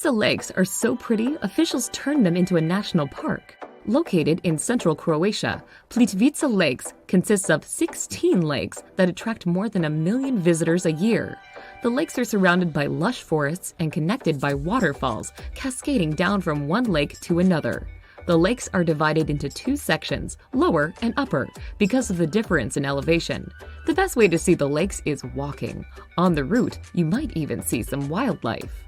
lakes are so pretty, officials turned them into a national park. Located in central Croatia, Plitvice Lakes consists of 16 lakes that attract more than 1 million visitors a year. The lakes are surrounded by lush forests and connected by waterfalls cascading down from one lake to another. The lakes are divided into 2 sections, lower and upper, because of the difference in elevation. The best way to see the lakes is walking. On the route, you might even see some wildlife.